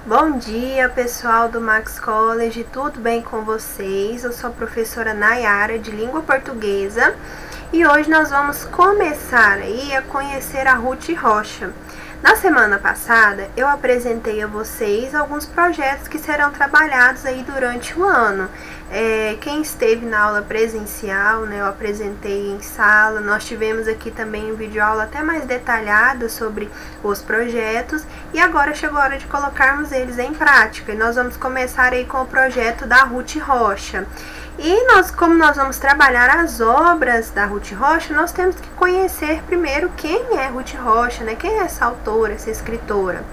Bom dia, pessoal do Max College, tudo bem com vocês? Eu sou a professora Nayara, de Língua Portuguesa, e hoje nós vamos começar aí a conhecer a Ruth Rocha. Na semana passada, eu apresentei a vocês alguns projetos que serão trabalhados aí durante o ano. Quem esteve na aula presencial, né, eu apresentei em sala, nós tivemos aqui também um vídeo aula até mais detalhada sobre os projetos, e agora chegou a hora de colocarmos eles em prática, e nós vamos começar aí com o projeto da Ruth Rocha. E como nós vamos trabalhar as obras da Ruth Rocha, nós temos que conhecer primeiro quem é Ruth Rocha, né? Quem é essa autora, essa escritora.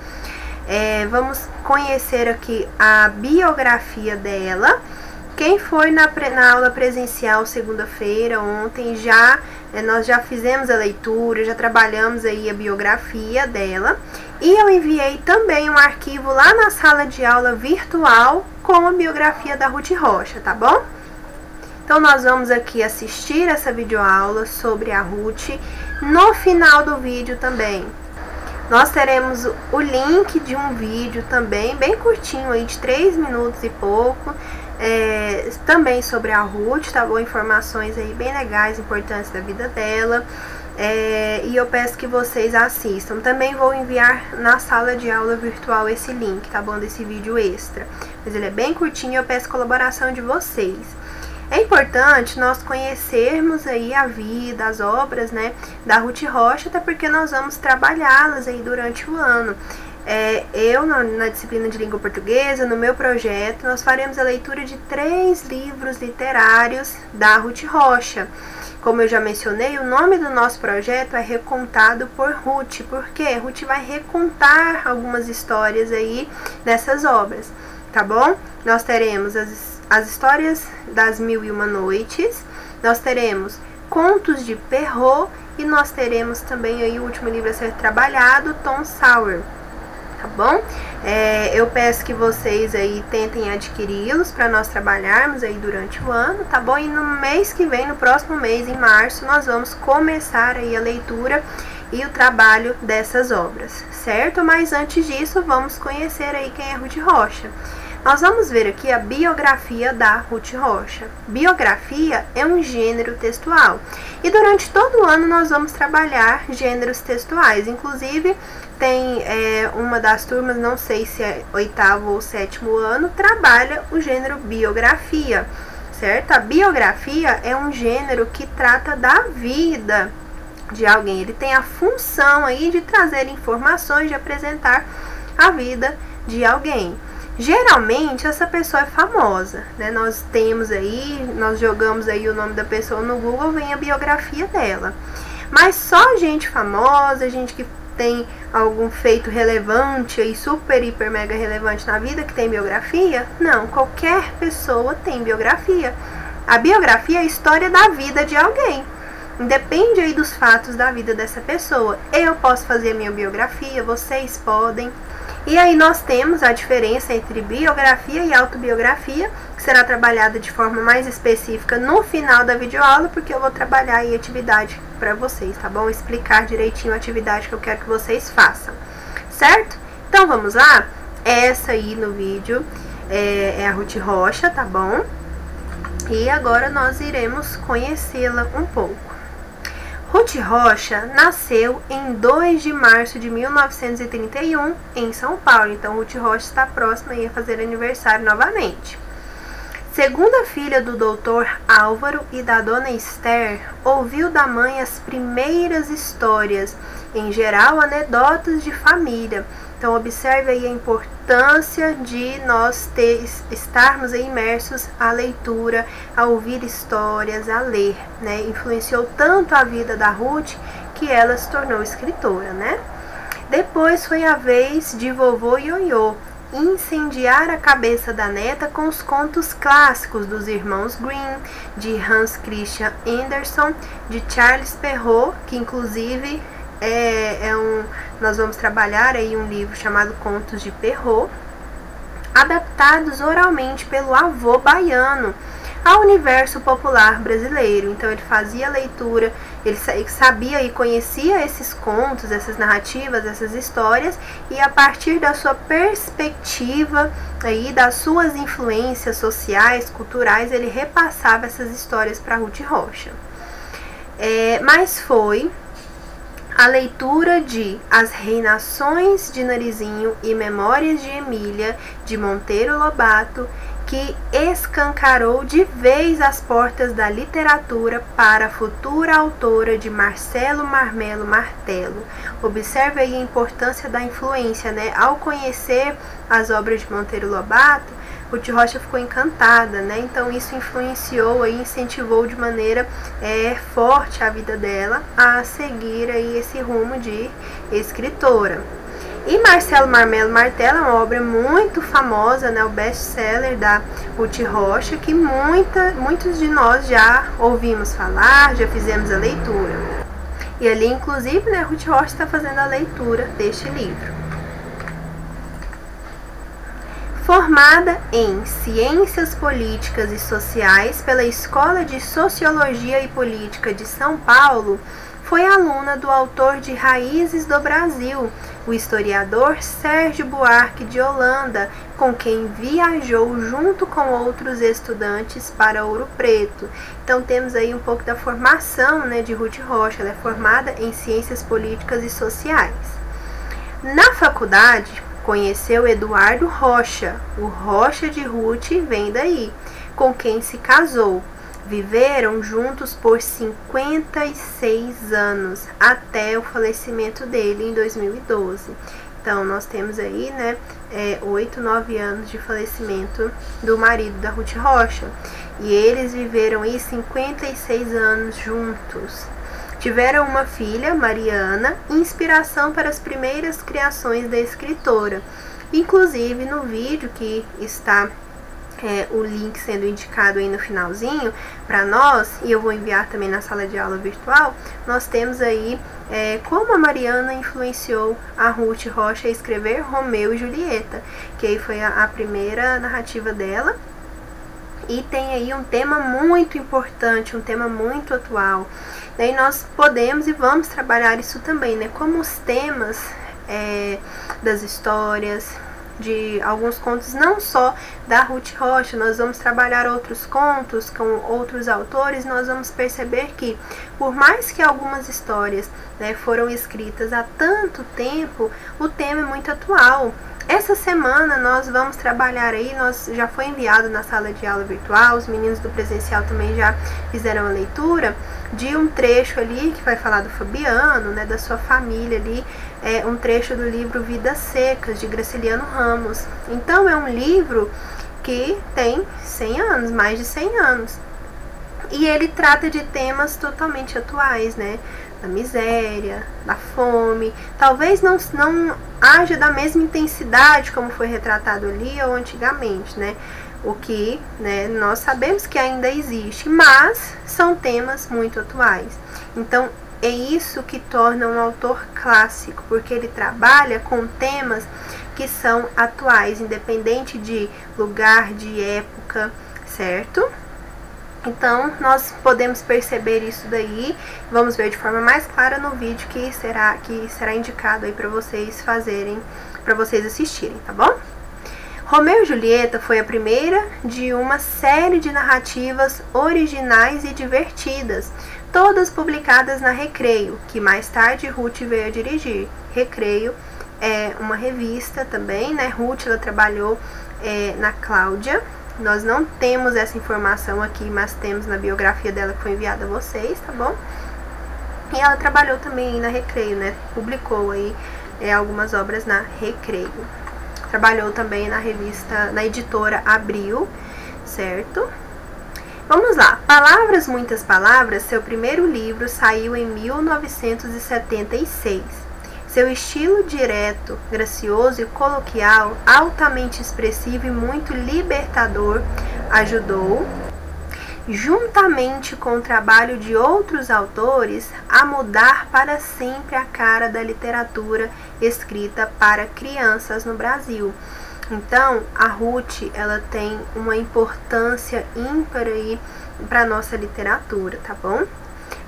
Vamos conhecer aqui a biografia dela. Quem foi na aula presencial segunda-feira, ontem, nós já fizemos a leitura, já trabalhamos aí a biografia dela. E eu enviei também um arquivo lá na sala de aula virtual com a biografia da Ruth Rocha, tá bom? Então, nós vamos aqui assistir essa videoaula sobre a Ruth. No final do vídeo também, nós teremos o link de um vídeo também, bem curtinho, aí de 3 minutos e pouco, também sobre a Ruth, tá bom? Informações aí bem legais, importantes da vida dela. E eu peço que vocês assistam. Também vou enviar na sala de aula virtual esse link, tá bom? Desse vídeo extra. Mas ele é bem curtinho e eu peço colaboração de vocês. É importante nós conhecermos aí a vida, as obras, né, da Ruth Rocha, até porque nós vamos trabalhá-las aí durante o ano. Eu, na disciplina de língua portuguesa, no meu projeto, nós faremos a leitura de 3 livros literários da Ruth Rocha. Como eu já mencionei, o nome do nosso projeto é Recontado por Ruth, porque Ruth vai recontar algumas histórias aí dessas obras, tá bom? Nós teremos as histórias das 1001 Noites, nós teremos Contos de Perrault e nós teremos também aí o último livro a ser trabalhado, Tom Sawyer, tá bom? Eu peço que vocês aí tentem adquiri-los para nós trabalharmos aí durante o ano, tá bom? E no mês que vem, no próximo mês, em março, nós vamos começar aí a leitura e o trabalho dessas obras, certo? Mas antes disso, vamos conhecer aí quem é Ruth Rocha. Nós vamos ver aqui a biografia da Ruth Rocha. Biografia é um gênero textual. E durante todo o ano nós vamos trabalhar gêneros textuais. Inclusive, tem uma das turmas, não sei se é 8º ou 7º ano, trabalha o gênero biografia, certo? A biografia é um gênero que trata da vida de alguém. Ele tem a função aí de trazer informações, de apresentar a vida de alguém. Geralmente essa pessoa é famosa, né? Nós jogamos aí o nome da pessoa no Google, vem a biografia dela. Mas só gente famosa, gente que tem algum feito relevante aí, super, hiper, mega relevante na vida, que tem biografia? Não, qualquer pessoa tem biografia. A biografia é a história da vida de alguém. Independe aí dos fatos da vida dessa pessoa. Eu posso fazer a minha biografia, vocês podem. E aí nós temos a diferença entre biografia e autobiografia, que será trabalhada de forma mais específica no final da videoaula, porque eu vou trabalhar aí atividade para vocês, tá bom? Explicar direitinho a atividade que eu quero que vocês façam, certo? Então vamos lá? Essa aí no vídeo é a Ruth Rocha, tá bom? E agora nós iremos conhecê-la um pouco. Ruth Rocha nasceu em 2 de março de 1931 em São Paulo. Então, Ruth Rocha está próxima a fazer aniversário novamente. Segunda filha do doutor Álvaro e da dona Esther, ouviu da mãe as primeiras histórias, em geral anedotas de família. Então, observe aí a importância de nós estarmos aí imersos à leitura, a ouvir histórias, a ler, né? Influenciou tanto a vida da Ruth que ela se tornou escritora, né? Depois foi a vez de vovô Ioiô incendiar a cabeça da neta com os contos clássicos dos irmãos Grimm, de Hans Christian Andersen, de Charles Perrault, que inclusive nós vamos trabalhar aí um livro chamado Contos de Perrault, adaptados oralmente pelo avô baiano ao universo popular brasileiro. Então ele fazia a leitura Ele sabia e conhecia esses contos, essas narrativas, essas histórias, e a partir da sua perspectiva aí, das suas influências sociais, culturais, ele repassava essas histórias para Ruth Rocha. Mas foi a leitura de As Reinações de Narizinho e Memórias de Emília, de Monteiro Lobato, que escancarou de vez as portas da literatura para a futura autora de Marcelo Marmelo Martelo. Observe aí a importância da influência, né? Ao conhecer as obras de Monteiro Lobato, Ruth Rocha ficou encantada, né? Então isso influenciou e incentivou de maneira forte a vida dela a seguir aí esse rumo de escritora. E Marcelo Marmelo Martelo é uma obra muito famosa, né? O best-seller da Ruth Rocha, que muitos de nós já ouvimos falar, já fizemos a leitura. E ali, inclusive, né, Ruth Rocha está fazendo a leitura deste livro. Formada em Ciências Políticas e Sociais pela Escola de Sociologia e Política de São Paulo, foi aluna do autor de Raízes do Brasil, o historiador Sérgio Buarque de Holanda, com quem viajou junto com outros estudantes para Ouro Preto. Então temos aí um pouco da formação, né, de Ruth Rocha. Ela é formada em Ciências Políticas e Sociais. Na faculdade, conheceu Eduardo Rocha, o Rocha de Ruth vem daí, com quem se casou. Viveram juntos por 56 anos, até o falecimento dele em 2012. Então, nós temos aí, né, 8, 9 anos de falecimento do marido da Ruth Rocha. E eles viveram aí 56 anos juntos. Tiveram uma filha, Mariana, inspiração para as primeiras criações da escritora. Inclusive, no vídeo que está o link sendo indicado aí no finalzinho para nós, e eu vou enviar também na sala de aula virtual, nós temos aí como a Mariana influenciou a Ruth Rocha a escrever Romeu e Julieta, que aí foi a primeira narrativa dela, e tem aí um tema muito importante, um tema muito atual. Daí nós podemos e vamos trabalhar isso também, né? Como os temas das histórias, de alguns contos, não só da Ruth Rocha, nós vamos trabalhar outros contos com outros autores. Nós vamos perceber que, por mais que algumas histórias, né, foram escritas há tanto tempo, o tema é muito atual. Essa semana nós vamos trabalhar aí, já foi enviado na sala de aula virtual, os meninos do presencial também já fizeram a leitura de um trecho ali que vai falar do Fabiano, né, da sua família ali, um trecho do livro Vidas Secas, de Graciliano Ramos. Então é um livro que tem 100 anos, mais de 100 anos. E ele trata de temas totalmente atuais, né? Da miséria, da fome. Talvez não haja da mesma intensidade como foi retratado ali ou antigamente, né? O que, né, nós sabemos que ainda existe, mas são temas muito atuais. Então, é isso que torna um autor clássico, porque ele trabalha com temas que são atuais, independente de lugar, de época, certo? Então, nós podemos perceber isso daí, vamos ver de forma mais clara no vídeo que será indicado aí para vocês fazerem, para vocês assistirem, tá bom? Romeu e Julieta foi a primeira de uma série de narrativas originais e divertidas, todas publicadas na Recreio, que mais tarde Ruth veio a dirigir. Recreio é uma revista também, né? Ruth, ela trabalhou na Cláudia. Nós não temos essa informação aqui, mas temos na biografia dela que foi enviada a vocês, tá bom? E ela trabalhou também aí na Recreio, né? Publicou aí algumas obras na Recreio. Trabalhou também na revista, na editora Abril, certo? Vamos lá. Palavras, Muitas Palavras, seu primeiro livro, saiu em 1976. Seu estilo direto, gracioso e coloquial, altamente expressivo e muito libertador, ajudou, juntamente com o trabalho de outros autores, a mudar para sempre a cara da literatura escrita para crianças no Brasil. Então, a Ruth, ela tem uma importância ímpar aí para nossa literatura, tá bom?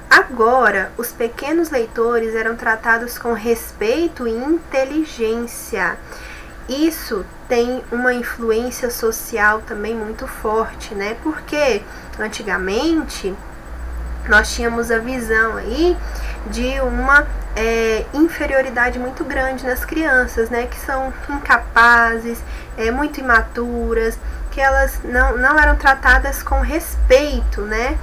Agora, os pequenos leitores eram tratados com respeito e inteligência. Isso tem uma influência social também muito forte, né? Porque antigamente nós tínhamos a visão aí de uma inferioridade muito grande nas crianças, né? Que são incapazes, muito imaturas, que elas não eram tratadas com respeito, né?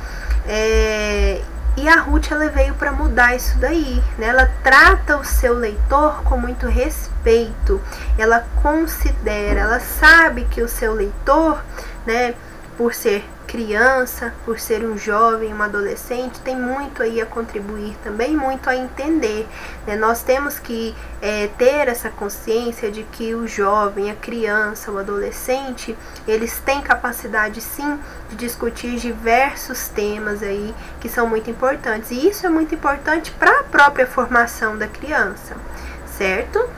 E a Ruth, ela veio para mudar isso daí, né? Ela trata o seu leitor com muito respeito, ela considera, ela sabe que o seu leitor, né, por ser criança, por ser um jovem, um adolescente, tem muito aí a contribuir também, muito a entender, né? Nós temos que ter essa consciência de que o jovem, a criança, o adolescente, eles têm capacidade sim de discutir diversos temas aí que são muito importantes, e isso é muito importante para a própria formação da criança, certo?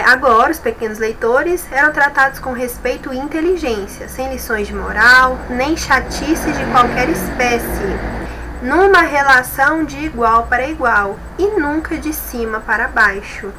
Agora, os pequenos leitores eram tratados com respeito e inteligência, sem lições de moral, nem chatices de qualquer espécie, numa relação de igual para igual e nunca de cima para baixo.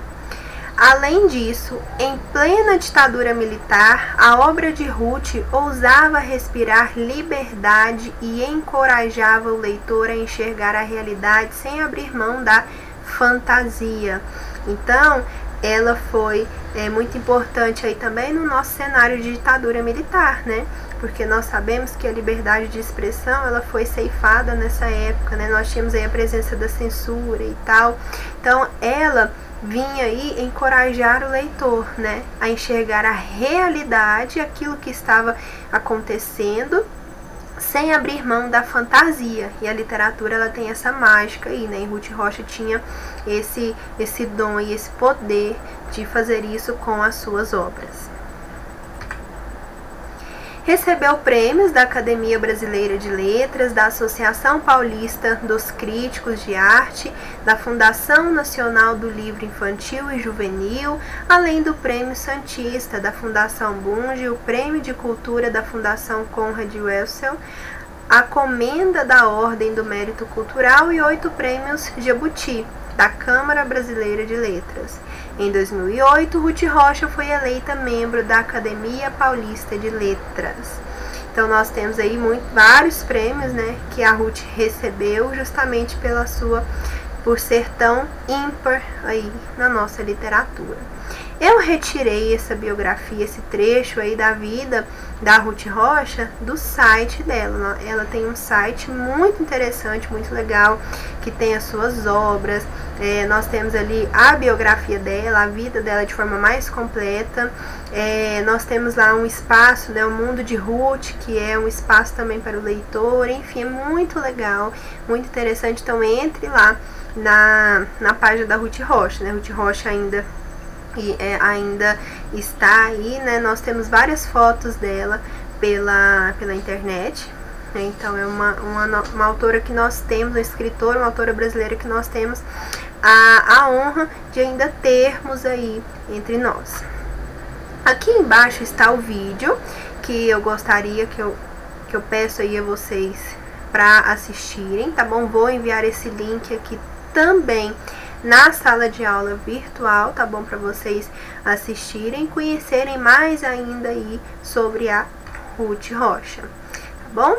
Além disso, em plena ditadura militar, a obra de Ruth ousava respirar liberdade e encorajava o leitor a enxergar a realidade sem abrir mão da fantasia. Então, ela foi muito importante aí também no nosso cenário de ditadura militar, né? Porque nós sabemos que a liberdade de expressão, ela foi ceifada nessa época, né? Nós tínhamos aí a presença da censura e tal. Então, ela vinha aí encorajar o leitor, né? A enxergar a realidade, aquilo que estava acontecendo, sem abrir mão da fantasia. E a literatura, ela tem essa mágica aí, né? E Ruth Rocha tinha esse dom e esse poder de fazer isso com as suas obras. Recebeu prêmios da Academia Brasileira de Letras, da Associação Paulista dos Críticos de Arte, da Fundação Nacional do Livro Infantil e Juvenil, além do Prêmio Santista da Fundação Bunge, o Prêmio de Cultura da Fundação Conrad Wessel, a Comenda da Ordem do Mérito Cultural e 8 prêmios Jabuti, da Câmara Brasileira de Letras. Em 2008, Ruth Rocha foi eleita membro da Academia Paulista de Letras. Então, nós temos aí vários prêmios, né, que a Ruth recebeu justamente por ser tão ímpar aí na nossa literatura. Eu retirei essa biografia, esse trecho aí da vida da Ruth Rocha do site dela. Ela tem um site muito interessante, muito legal, que tem as suas obras. Nós temos ali a biografia dela, a vida dela de forma mais completa. Nós temos lá um espaço, né, o Mundo de Ruth, que é um espaço também para o leitor. Enfim, é muito legal, muito interessante. Então, entre lá na página da Ruth Rocha, né? Ruth Rocha ainda está aí, né? Nós temos várias fotos dela pela internet, né? Então, é uma autora que nós temos, uma escritora, uma autora brasileira que nós temos a honra de ainda termos aí entre nós. Aqui embaixo está o vídeo que eu gostaria, que eu peço aí a vocês para assistirem, tá bom? Vou enviar esse link aqui também na sala de aula virtual, tá bom? Para vocês assistirem, conhecerem mais ainda aí sobre a Ruth Rocha, tá bom?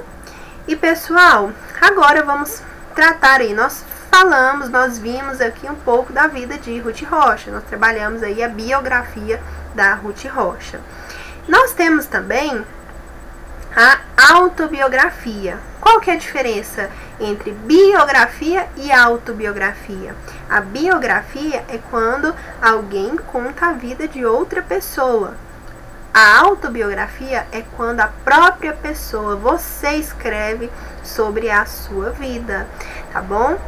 E pessoal, agora vamos tratar aí, nós vimos aqui um pouco da vida de Ruth Rocha, nós trabalhamos aí a biografia da Ruth Rocha. Nós temos também a autobiografia. Qual que é a diferença entre biografia e autobiografia? A biografia é quando alguém conta a vida de outra pessoa. A autobiografia é quando a própria pessoa, você escreve sobre a sua vida, tá bom?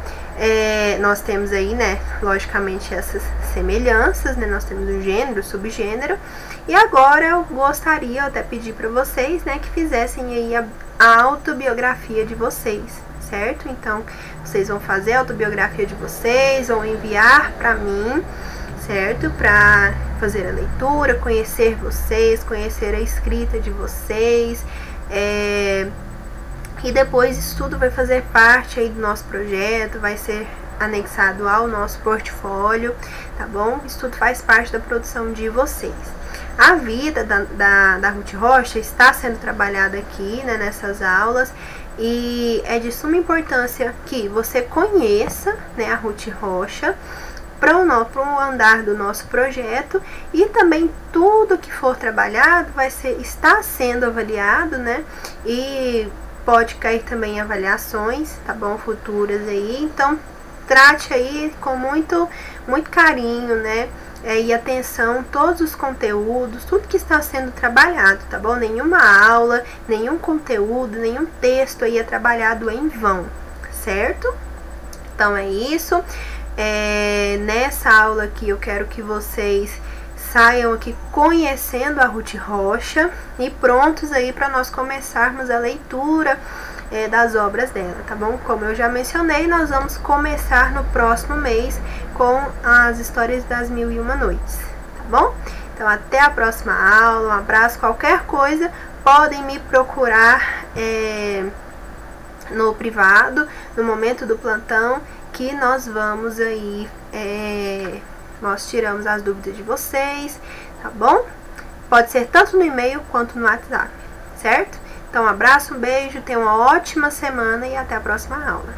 Nós temos aí, né, logicamente essas semelhanças, né, nós temos o gênero, o subgênero, e agora eu gostaria, até pedir para vocês, né, que fizessem aí a autobiografia de vocês, certo? Então, vocês vão fazer a autobiografia de vocês, vão enviar para mim, certo? Para fazer a leitura, conhecer vocês, conhecer a escrita de vocês, E depois isso tudo vai fazer parte aí do nosso projeto, vai ser anexado ao nosso portfólio, tá bom? Isso tudo faz parte da produção de vocês. A vida da Ruth Rocha está sendo trabalhada aqui, né, nessas aulas, e é de suma importância que você conheça, né, a Ruth Rocha para o andar do nosso projeto, e também tudo que for trabalhado está sendo avaliado, né, e pode cair também avaliações, tá bom, futuras aí. Então trate aí com muito carinho, né, e atenção todos os conteúdos, tudo que está sendo trabalhado, tá bom? Nenhuma aula, nenhum conteúdo, nenhum texto aí é trabalhado em vão, certo? Então é isso. Nessa aula aqui eu quero que vocês saiam aqui conhecendo a Ruth Rocha e prontos aí para nós começarmos a leitura das obras dela, tá bom? Como eu já mencionei, nós vamos começar no próximo mês com as histórias das 1001 Noites, tá bom? Então até a próxima aula, um abraço, qualquer coisa podem me procurar no privado, no momento do plantão, que nós vamos aí, nós tiramos as dúvidas de vocês, tá bom? Pode ser tanto no e-mail quanto no WhatsApp, certo? Então, um abraço, um beijo, tenha uma ótima semana e até a próxima aula.